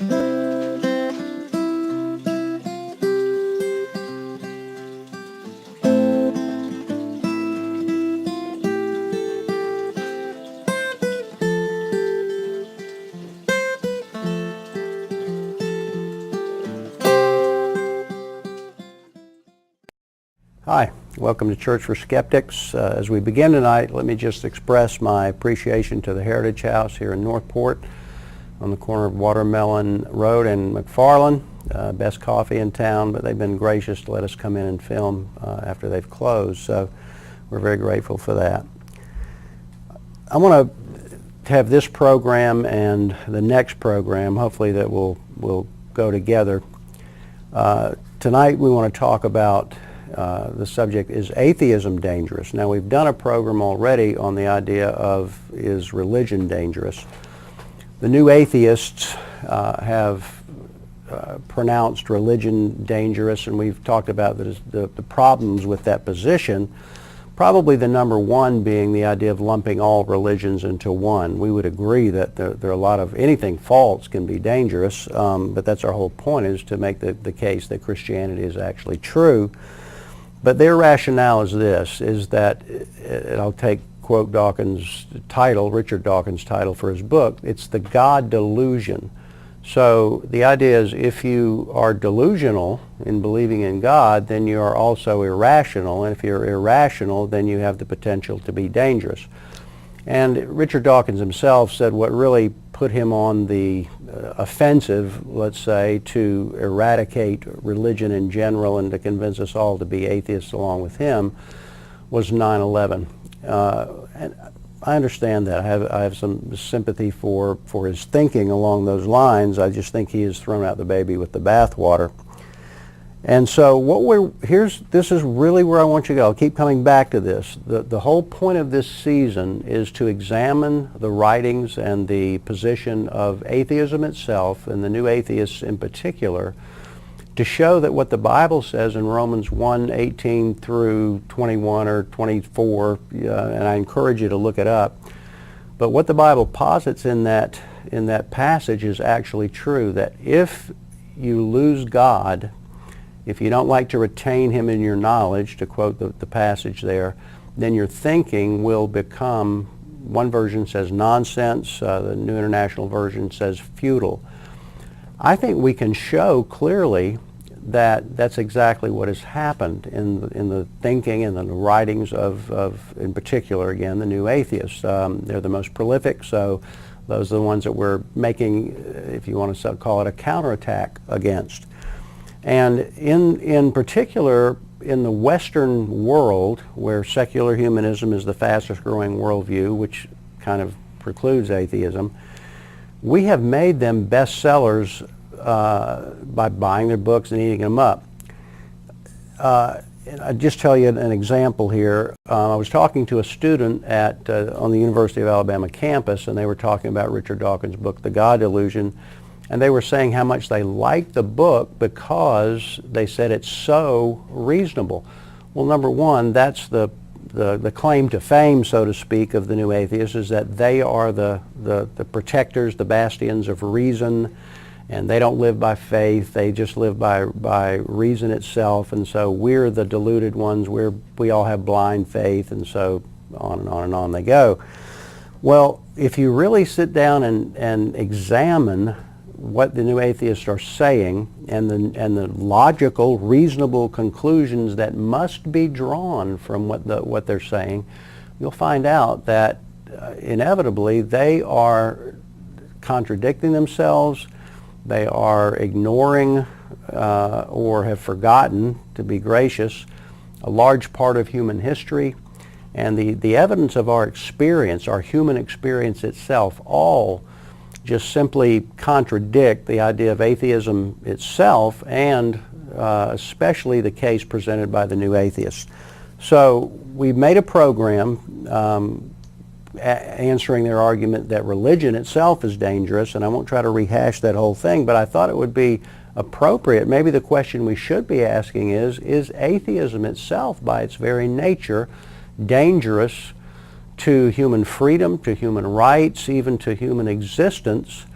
Hi, welcome to Church for Skeptics. As we begin tonight, let me just express my appreciation to the Heritage House here in Northport on the corner of Watermelon Road and McFarland. Best coffee in town, but they've been gracious to let us come in and film after they've closed, so we're very grateful for that. I want to have this program and the next program, hopefully that will go together. Tonight we want to talk about the subject, is atheism dangerous? Now, we've done a program already on the idea of, is religion dangerous? The new atheists have pronounced religion dangerous, and we've talked about the problems with that position. Probably the number one being the idea of lumping all religions into one. We would agree that there are a lot of, anything false can be dangerous, but that's our whole point, is to make the case that Christianity is actually true. But their rationale is this, is that, and I'll quote Dawkins' title, Richard Dawkins' title for his book, it's the God delusion. So the idea is, if you are delusional in believing in God, then you are also irrational, and if you're irrational, then you have the potential to be dangerous. And Richard Dawkins himself said what really put him on the offensive, let's say, to eradicate religion in general and to convince us all to be atheists along with him, was 9/11. And I understand that. I have some sympathy for his thinking along those lines. I just think he has thrown out the baby with the bathwater. And so this is really where I want you to go. I'll keep coming back to this. The whole point of this season is to examine the writings and the position of atheism itself, and the new atheists in particular, to show that what the Bible says in Romans 1:18 through 21 or 24, and I encourage you to look it up, but what the Bible posits in that passage is actually true, that if you lose God, if you don't like to retain him in your knowledge, to quote the passage there, then your thinking will become, one version says nonsense, the New International Version says futile. I think we can show clearly that that's exactly what has happened in the thinking and the writings of, in particular, again, the new atheists. They're the most prolific, so those are the ones that we're making, if you want to call it, a counterattack against. And in particular, in the Western world, where secular humanism is the fastest growing worldview, which kind of precludes atheism, we have made them bestsellers by buying their books and eating them up. And I'll just tell you an example here. I was talking to a student on the University of Alabama campus, and they were talking about Richard Dawkins' book, The God Delusion. And they were saying how much they liked the book because they said it's so reasonable. Well, number one, that's the claim to fame, so to speak, of the new atheists, is that they are the protectors, the bastions of reason, and they don't live by faith, they just live by reason itself, and so we're the deluded ones, we all have blind faith, and so on and on and on they go. Well, if you really sit down and examine what the new atheists are saying and the logical, reasonable conclusions that must be drawn from what they're saying, you'll find out that inevitably they are contradicting themselves, they are ignoring or have forgotten, to be gracious, a large part of human history, and the evidence of our experience, our human experience itself, all just simply contradict the idea of atheism itself, and especially the case presented by the new atheists. So we made a program answering their argument that religion itself is dangerous, and I won't try to rehash that whole thing, but I thought it would be appropriate. Maybe the question we should be asking is atheism itself, by its very nature, dangerous to human freedom, to human rights, even to human existence?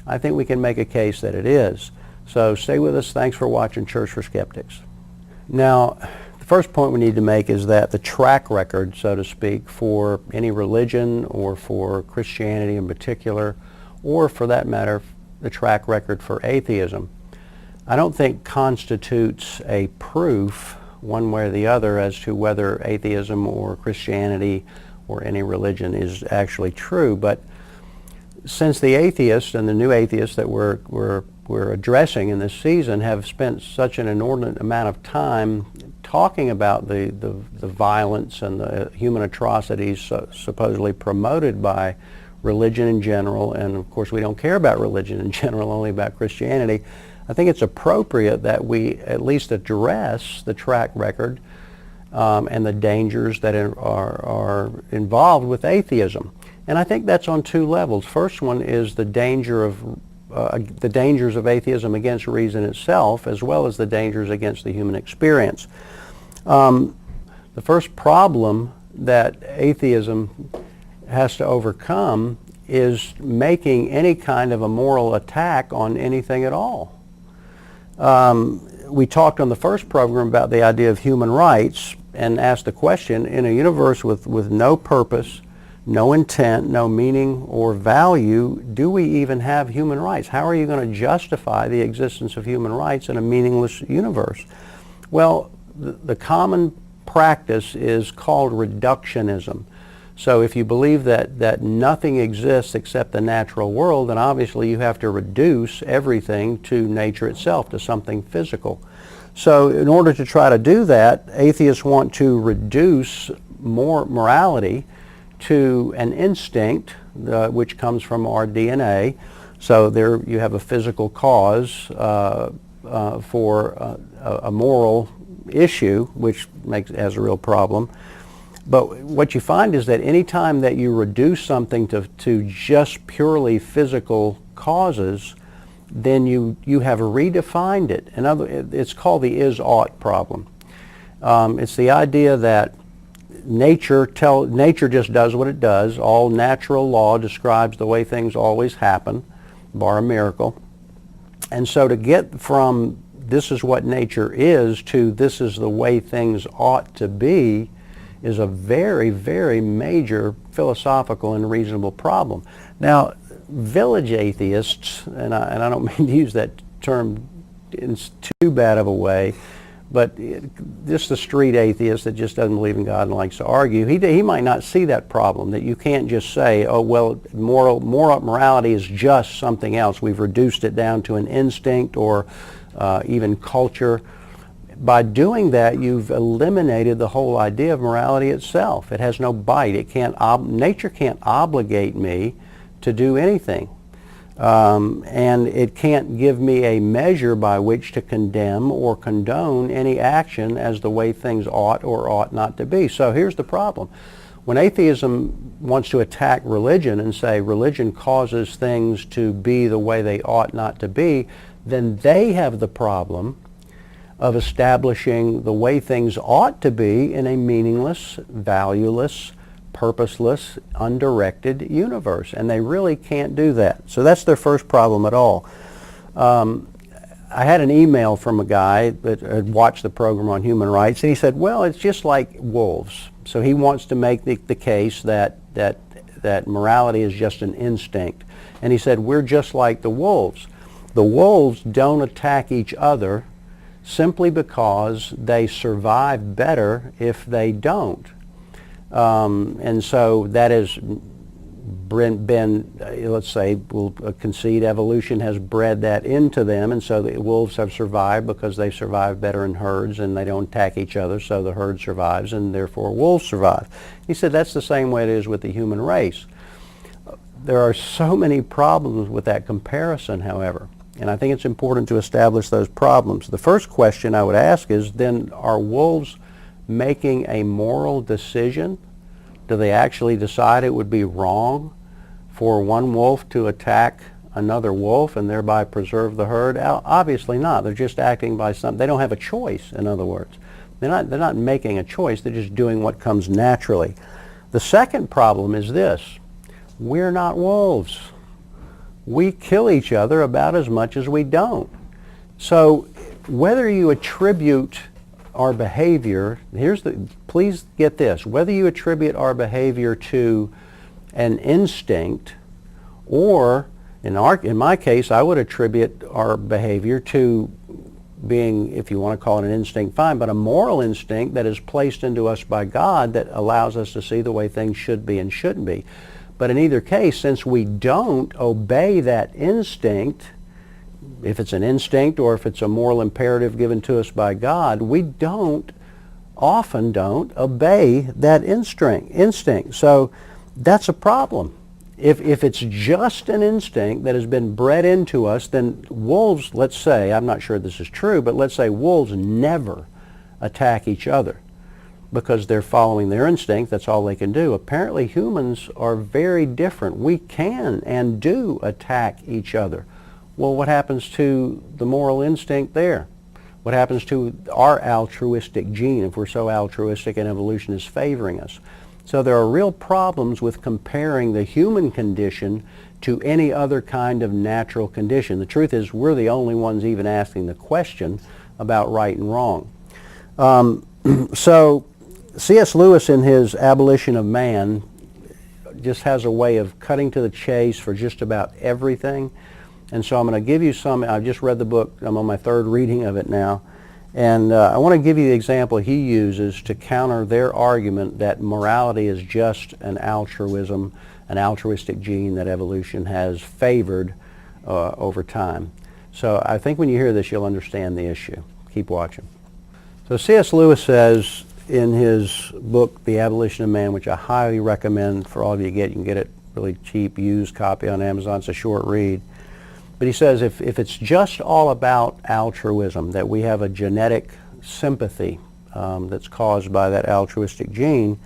I think we can make a case that it is. So stay with us. Thanks for watching Church for Skeptics. Now, the first point we need to make is that the track record, so to speak, for any religion or for Christianity in particular, or for that matter, the track record for atheism, I don't think constitutes a proof one way or the other as to whether atheism or Christianity or any religion is actually true. But since the atheists and the new atheists that we're addressing in this season have spent such an inordinate amount of time talking about the violence and the human atrocities supposedly promoted by religion in general, and of course we don't care about religion in general, only about Christianity, I think it's appropriate that we at least address the track record and the dangers that are involved with atheism. And I think that's on two levels. First one is the dangers of atheism against reason itself, as well as the dangers against the human experience. The first problem that atheism has to overcome is making any kind of a moral attack on anything at all. We talked on the first program about the idea of human rights and asked the question, in a universe with no purpose, no intent, no meaning or value, do we even have human rights? How are you going to justify the existence of human rights in a meaningless universe? Well, the common practice is called reductionism. So if you believe that nothing exists except the natural world, then obviously you have to reduce everything to nature itself, to something physical. So in order to try to do that, atheists want to reduce morality to an instinct which comes from our DNA. So there you have a physical cause for a moral issue, which has a real problem. But what you find is that any time that you reduce something to just purely physical causes, then you have redefined it. It's called the is-ought problem. It's the idea that nature just does what it does. All natural law describes the way things always happen, bar a miracle. And so to get from this is what nature is to this is the way things ought to be is a very, very major philosophical and reasonable problem. Now, village atheists, and I don't mean to use that term in too bad of a way, but just the street atheist that just doesn't believe in God and likes to argue, he might not see that problem, that you can't just say, oh, well, morality is just something else. We've reduced it down to an instinct or even culture. By doing that, you've eliminated the whole idea of morality itself. It has no bite. Nature can't obligate me to do anything. And it can't give me a measure by which to condemn or condone any action as the way things ought or ought not to be. So here's the problem. When atheism wants to attack religion and say religion causes things to be the way they ought not to be, then they have the problem of establishing the way things ought to be in a meaningless, valueless, purposeless, undirected universe. And they really can't do that. So that's their first problem at all. I had an email from a guy that had watched the program on human rights, and he said, well, it's just like wolves. So he wants to make the case that morality is just an instinct. And he said, we're just like the wolves. The wolves don't attack each other simply because they survive better if they don't. And so that has been, let's say, we'll concede evolution has bred that into them, and so the wolves have survived because they survive better in herds and they don't attack each other, so the herd survives and therefore wolves survive. He said that's the same way it is with the human race. There are so many problems with that comparison, however, and I think it's important to establish those problems. The first question I would ask is, then, are wolves making a moral decision? Do they actually decide it would be wrong for one wolf to attack another wolf and thereby preserve the herd? Obviously not. They're just acting by something. They don't have a choice, in other words. They're not making a choice. They're just doing what comes naturally. The second problem is this. We're not wolves. we kill each other about as much as we don't. So whether you attribute our behavior, please get this, whether you attribute our behavior to an instinct, or in my case, I would attribute our behavior to being, if you want to call it an instinct, fine, but a moral instinct that is placed into us by God that allows us to see the way things should be and shouldn't be. But in either case, since we don't obey that instinct, if it's an instinct or if it's a moral imperative given to us by God, we often don't obey that instinct. So that's a problem. If it's just an instinct that has been bred into us, then wolves, let's say, I'm not sure this is true, but let's say wolves never attack each other because they're following their instinct. That's all they can do. Apparently humans are very different. We can and do attack each other. Well, what happens to the moral instinct there? What happens to our altruistic gene if we're so altruistic and evolution is favoring us? So there are real problems with comparing the human condition to any other kind of natural condition. The truth is we're the only ones even asking the question about right and wrong. So C.S. Lewis in his Abolition of Man just has a way of cutting to the chase for just about everything. And so I'm going to give you some. I've just read the book. I'm on my third reading of it now. And I want to give you the example he uses to counter their argument that morality is just an altruistic gene that evolution has favored over time. So I think when you hear this, you'll understand the issue. Keep watching. So C.S. Lewis says in his book, The Abolition of Man, which I highly recommend for all of you to get. You can get it really cheap, used copy on Amazon. It's a short read. But he says if it's just all about altruism, that we have a genetic sympathy that's caused by that altruistic gene,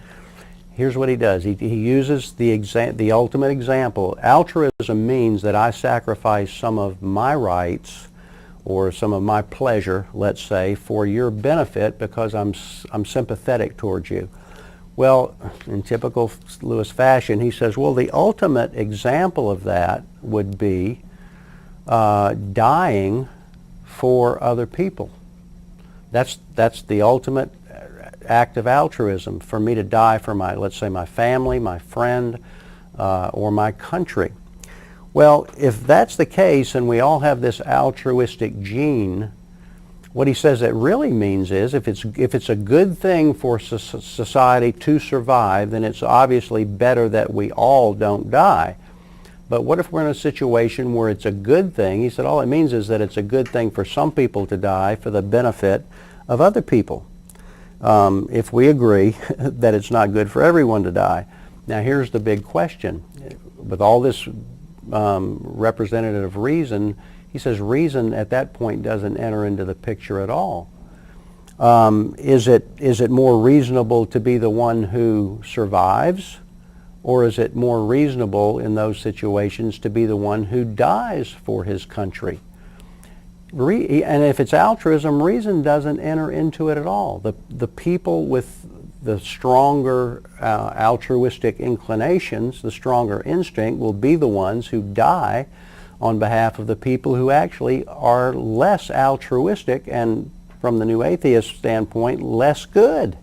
here's what he does. He uses the ultimate example. Altruism means that I sacrifice some of my rights or some of my pleasure, let's say, for your benefit because I'm sympathetic towards you. Well, in typical Lewis fashion, he says, well, the ultimate example of that would be dying for other people. That's the ultimate act of altruism, for me to die for let's say my family, my friend, or my country. Well, if that's the case and we all have this altruistic gene, what he says it really means is if it's a good thing for society to survive, then it's obviously better that we all don't die. But what if we're in a situation where it's a good thing? He said all it means is that it's a good thing for some people to die for the benefit of other people. If we agree that it's not good for everyone to die. Now here's the big question. With all this representative reason, he says reason at that point doesn't enter into the picture at all. Is it more reasonable to be the one who survives? Or is it more reasonable in those situations to be the one who dies for his country? And if it's altruism, reason doesn't enter into it at all. The people with the stronger altruistic inclinations, the stronger instinct, will be the ones who die on behalf of the people who actually are less altruistic and, from the new atheist standpoint, less good.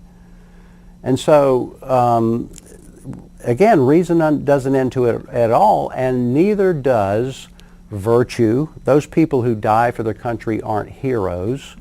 And so, again, reason doesn't enter it at all, and neither does virtue. Those people who die for their country aren't heroes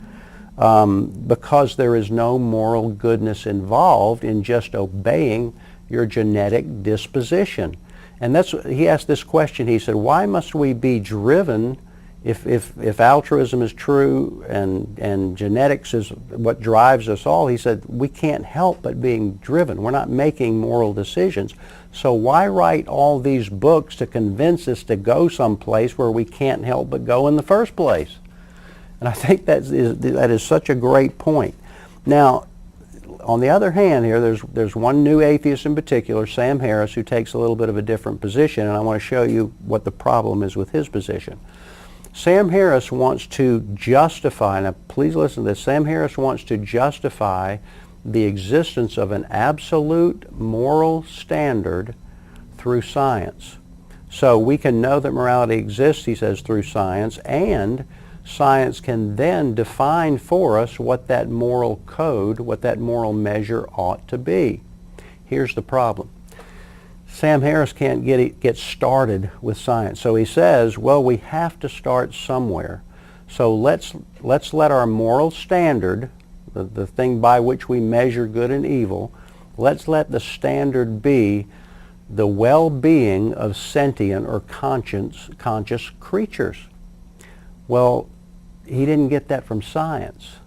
because there is no moral goodness involved in just obeying your genetic disposition. And he asked this question. He said, why must we be driven if altruism is true and genetics is what drives us all? He said, we can't help but being driven. We're not making moral decisions. So why write all these books to convince us to go someplace where we can't help but go in the first place? And I think that is such a great point. Now, on the other hand here, there's one new atheist in particular, Sam Harris, who takes a little bit of a different position, and I want to show you what the problem is with his position. Sam Harris wants to justify, now please listen to this, Sam Harris wants to justify the existence of an absolute moral standard through science. So we can know that morality exists, he says, through science, and science can then define for us what that moral code, what that moral measure ought to be. Here's the problem. Sam Harris can't get started with science. So he says, well, we have to start somewhere. So let's let our moral standard, the thing by which we measure good and evil, let's let the standard be the well-being of sentient or conscious creatures. Well, he didn't get that from science.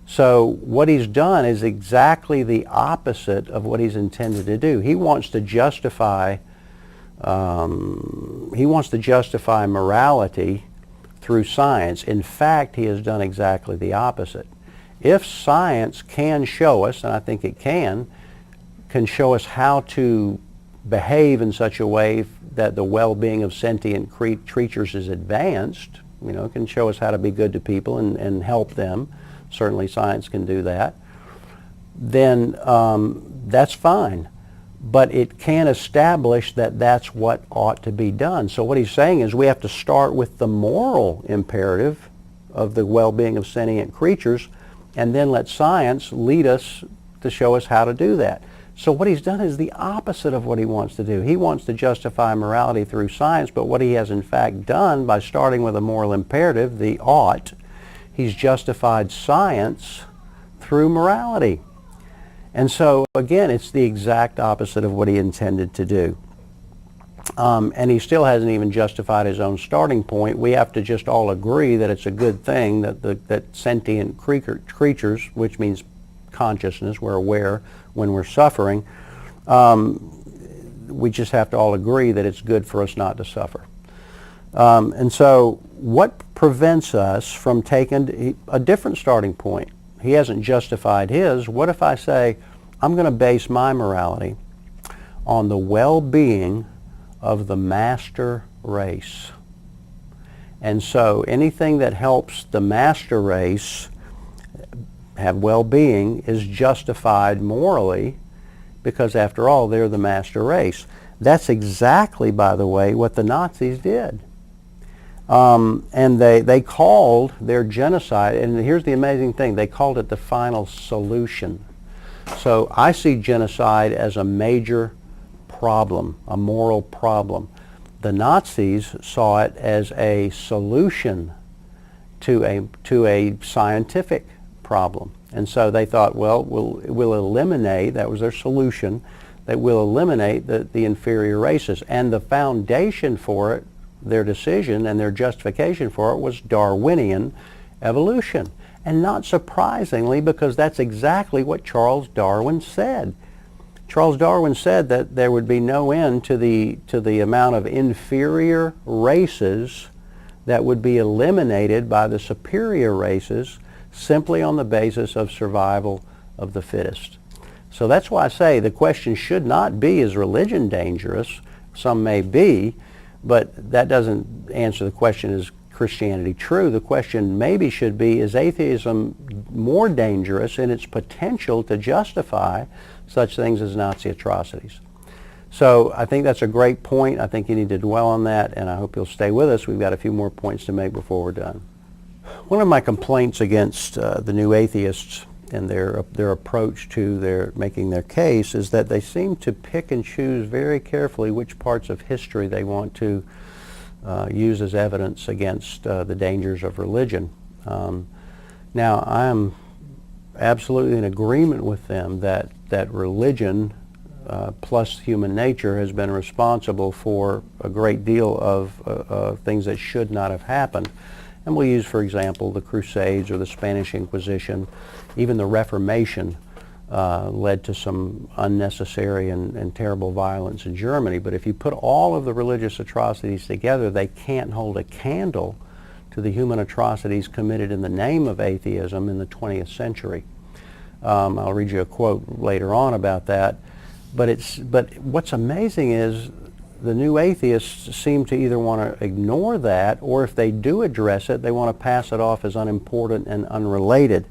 So what he's done is exactly the opposite of what he's intended to do. He wants to justify morality through science. In fact, he has done exactly the opposite. If science can show us, and I think it can show us how to behave in such a way that the well-being of sentient creatures is advanced, can show us how to be good to people and help them. Certainly science can do that. Then that's fine. But it can't establish that that's what ought to be done. So what he's saying is we have to start with the moral imperative of the well-being of sentient creatures and then let science lead us to show us how to do that. So what he's done is the opposite of what he wants to do. He wants to justify morality through science, but what he has in fact done by starting with a moral imperative, the ought, he's justified science through morality. And so again, it's the exact opposite of what he intended to do. And he still hasn't even justified his own starting point. We have to just all agree that it's a good thing that sentient creatures, which means consciousness, we're aware when we're suffering, we just have to all agree that it's good for us not to suffer. And so what prevents us from taking a different starting point? He hasn't justified his. What if I say, I'm going to base my morality on the well-being of the master race? And so anything that helps the master race have well-being is justified morally because, after all, they're the master race. That's exactly, by the way, what the Nazis did. And they called their genocide, and here's the amazing thing, they called it the final solution. So I see genocide as a major problem, a moral problem. The Nazis saw it as a solution to a scientific problem. And so they thought, well, we'll eliminate, that was their solution, that we'll eliminate the inferior races. And the foundation for it, their decision and their justification for it, was Darwinian evolution. And not surprisingly, because that's exactly what Charles Darwin said. Charles Darwin said that there would be no end to the amount of inferior races that would be eliminated by the superior races simply on the basis of survival of the fittest. So that's why I say the question should not be, is religion dangerous? Some may be, but that doesn't answer the question, is Christianity true? The question maybe should be, is atheism more dangerous in its potential to justify such things as Nazi atrocities? So I think that's a great point. I think you need to dwell on that, and I hope you'll stay with us. We've got a few more points to make before we're done. One of my complaints against the new atheists and their approach to making their case is that they seem to pick and choose very carefully which parts of history they want to use as evidence against the dangers of religion. Now, I am absolutely in agreement with them that religion plus human nature has been responsible for a great deal of things that should not have happened. And we'll use, for example, the Crusades or the Spanish Inquisition. Even the Reformation led to some unnecessary and terrible violence in Germany. But if you put all of the religious atrocities together, they can't hold a candle to the human atrocities committed in the name of atheism in the 20th century. I'll read you a quote later on about that. But what's amazing is the new atheists seem to either want to ignore that, or if they do address it, they want to pass it off as unimportant and unrelated.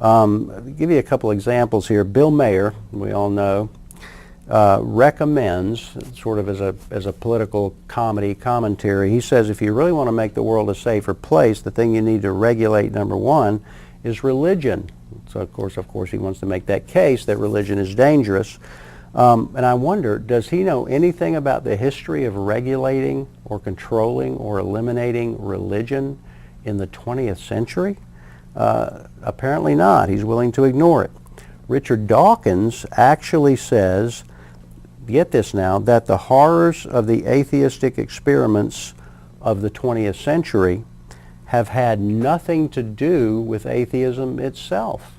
I'll give you a couple examples here. Bill Maher, we all know, recommends, sort of as a political commentary, he says if you really want to make the world a safer place, the thing you need to regulate, number one, is religion. So of course he wants to make that case that religion is dangerous. And I wonder, does he know anything about the history of regulating or controlling or eliminating religion in the 20th century? Apparently not. He's willing to ignore it. Richard Dawkins actually says, get this now, that the horrors of the atheistic experiments of the 20th century have had nothing to do with atheism itself.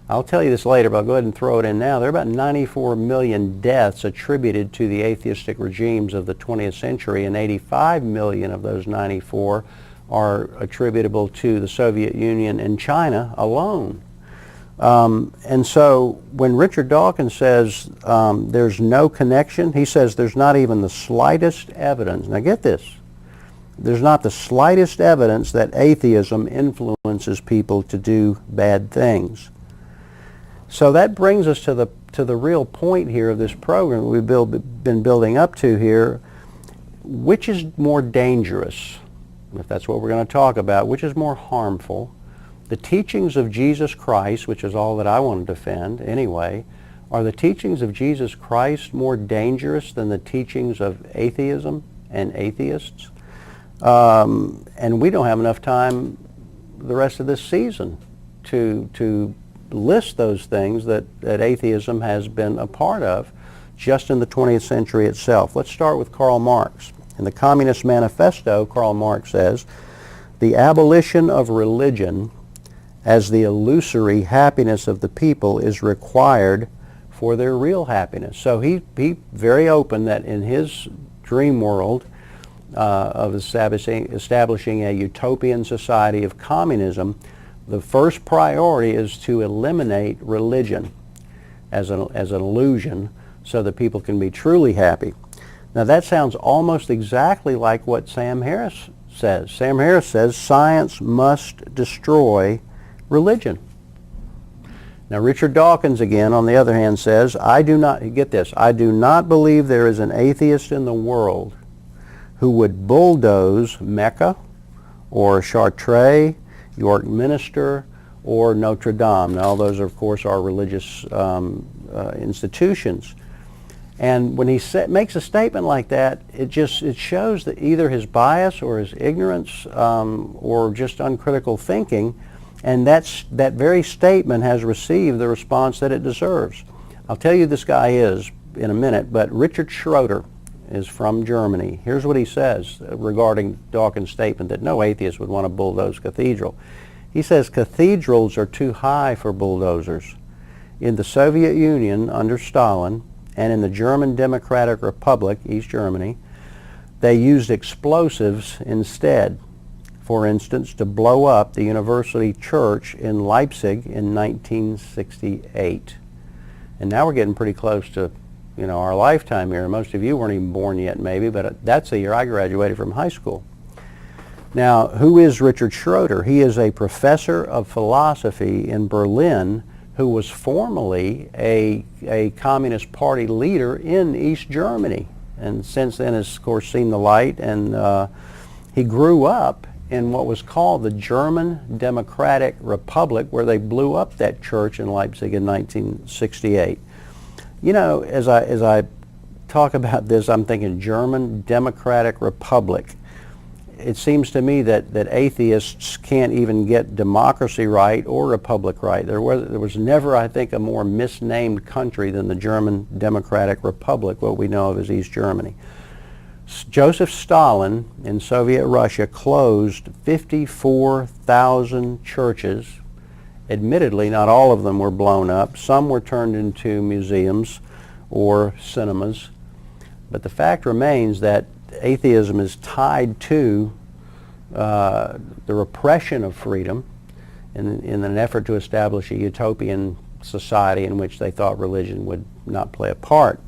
I'll tell you this later, but I'll go ahead and throw it in now. There are about 94 million deaths attributed to the atheistic regimes of the 20th century, and 85 million of those 94 are attributable to the Soviet Union and China alone. And so when Richard Dawkins says there's no connection, he says there's not even the slightest evidence. Now get this. There's not the slightest evidence that atheism influences people to do bad things. So that brings us to the real point here of this program we've been building up to here. Which is more dangerous, if that's what we're going to talk about, which is more harmful? The teachings of Jesus Christ, which is all that I want to defend anyway, are the teachings of Jesus Christ more dangerous than the teachings of atheism and atheists? And we don't have enough time the rest of this season to list those things that atheism has been a part of just in the 20th century itself. Let's start with Karl Marx. In the Communist Manifesto, Karl Marx says, "The abolition of religion as the illusory happiness of the people is required for their real happiness." So he very open that in his dream world of establishing a utopian society of communism, the first priority is to eliminate religion as an illusion so that people can be truly happy. Now that sounds almost exactly like what Sam Harris says. Sam Harris says science must destroy religion. Now Richard Dawkins again, on the other hand, says, I do not believe there is an atheist in the world who would bulldoze Mecca or Chartres, York Minster, or Notre Dame. Now all those, of course, are religious institutions. And when he makes a statement like that, it shows that either his bias or his ignorance or just uncritical thinking, and that very statement has received the response that it deserves. I'll tell you who this guy is in a minute, but Richard Schroeder is from Germany. Here's what he says regarding Dawkins' statement that no atheist would want to bulldoze cathedral. He says cathedrals are too high for bulldozers. In the Soviet Union under Stalin and in the German Democratic Republic, East Germany, they used explosives instead. For instance, to blow up the University Church in Leipzig in 1968. And now we're getting pretty close to our lifetime here. Most of you weren't even born yet maybe, but that's the year I graduated from high school. Now, who is Richard Schroeder? He is a professor of philosophy in Berlin who was formerly a Communist Party leader in East Germany, and since then has, of course, seen the light, and he grew up in what was called the German Democratic Republic, where they blew up that church in Leipzig in 1968. As I talk about this, I'm thinking German Democratic Republic. It seems to me that atheists can't even get democracy right or republic right. There was never, I think, a more misnamed country than the German Democratic Republic, what we know of as East Germany. Joseph Stalin in Soviet Russia closed 54,000 churches. Admittedly, not all of them were blown up. Some were turned into museums or cinemas. But the fact remains that atheism is tied to the repression of freedom in an effort to establish a utopian society in which they thought religion would not play a part.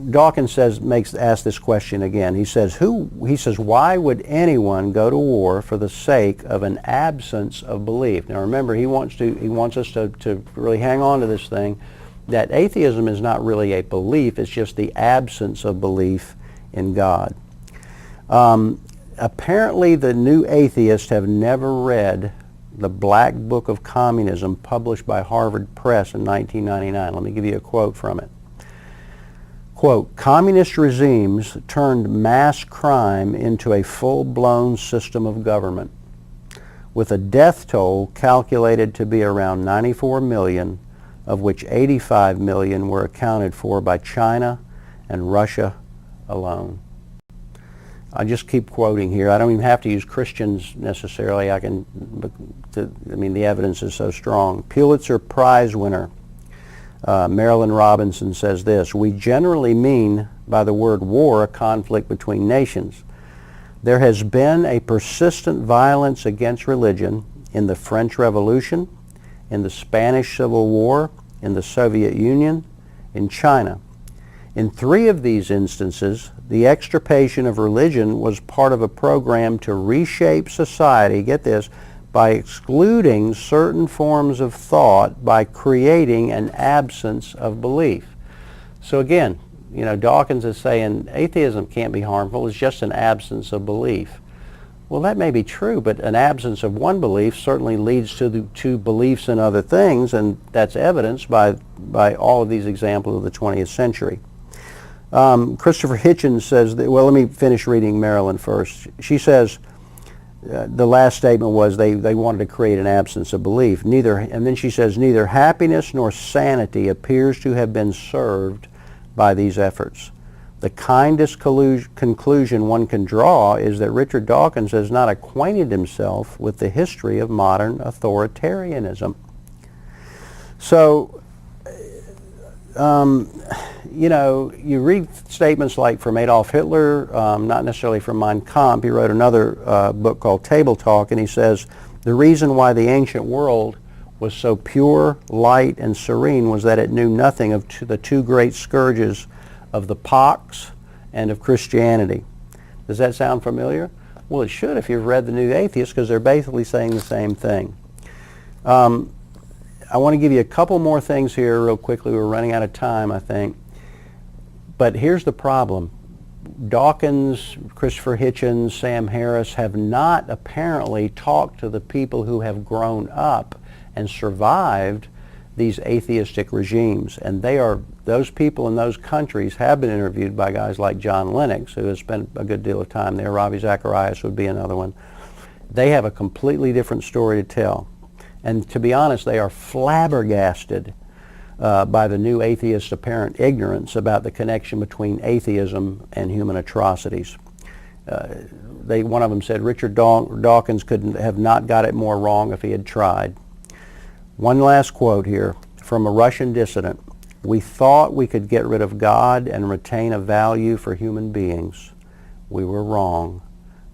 Dawkins asks this question again. He says, why would anyone go to war for the sake of an absence of belief? Now remember, he wants us to really hang on to this thing. that atheism is not really a belief, it's just the absence of belief in God. Apparently the new atheists have never read the Black Book of Communism published by Harvard Press in 1999. Let me give you a quote from it. Quote, "Communist regimes turned mass crime into a full-blown system of government, with a death toll calculated to be around 94 million, of which 85 million were accounted for by China and Russia alone." I just keep quoting here. I don't even have to use Christians necessarily. The evidence is so strong. Pulitzer Prize winner Marilyn Robinson says this: "We generally mean by the word war a conflict between nations. There has been a persistent violence against religion in the French Revolution, in the Spanish Civil War, in the Soviet Union, in China. In 3 of these instances, the extirpation of religion was part of a program to reshape society," get this, "by excluding certain forms of thought by creating an absence of belief." So again, Dawkins is saying atheism can't be harmful, it's just an absence of belief. Well, that may be true, but an absence of one belief certainly leads to beliefs in other things, and that's evidenced by all of these examples of the 20th century. Christopher Hitchens says, well, let me finish reading Marilyn first. She says, the last statement was they wanted to create an absence of belief. And then she says, "Neither happiness nor sanity appears to have been served by these efforts. The kindest conclusion one can draw is that Richard Dawkins has not acquainted himself with the history of modern authoritarianism." So, you read statements like from Adolf Hitler, not necessarily from Mein Kampf. He wrote another book called Table Talk, and he says, "The reason why the ancient world was so pure, light, and serene was that it knew nothing of the 2 great scourges of the pox and of Christianity." Does that sound familiar? Well, it should if you've read The New Atheist, because they're basically saying the same thing. I want to give you a couple more things here real quickly. We're running out of time, I think. But here's the problem. Dawkins, Christopher Hitchens, Sam Harris have not apparently talked to the people who have grown up and survived these atheistic regimes. And those people in those countries have been interviewed by guys like John Lennox, who has spent a good deal of time there. Ravi Zacharias would be another one. They have a completely different story to tell. And to be honest, they are flabbergasted by the new atheist's apparent ignorance about the connection between atheism and human atrocities. One of them said Richard Dawkins couldn't have not got it more wrong if he had tried. One last quote here from a Russian dissident: "We thought we could get rid of God and retain a value for human beings. We were wrong.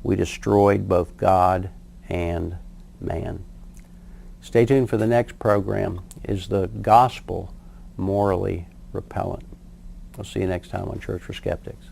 We destroyed both God and man." Stay tuned for the next program. Is the gospel morally repellent? I'll see you next time on Church for Skeptics.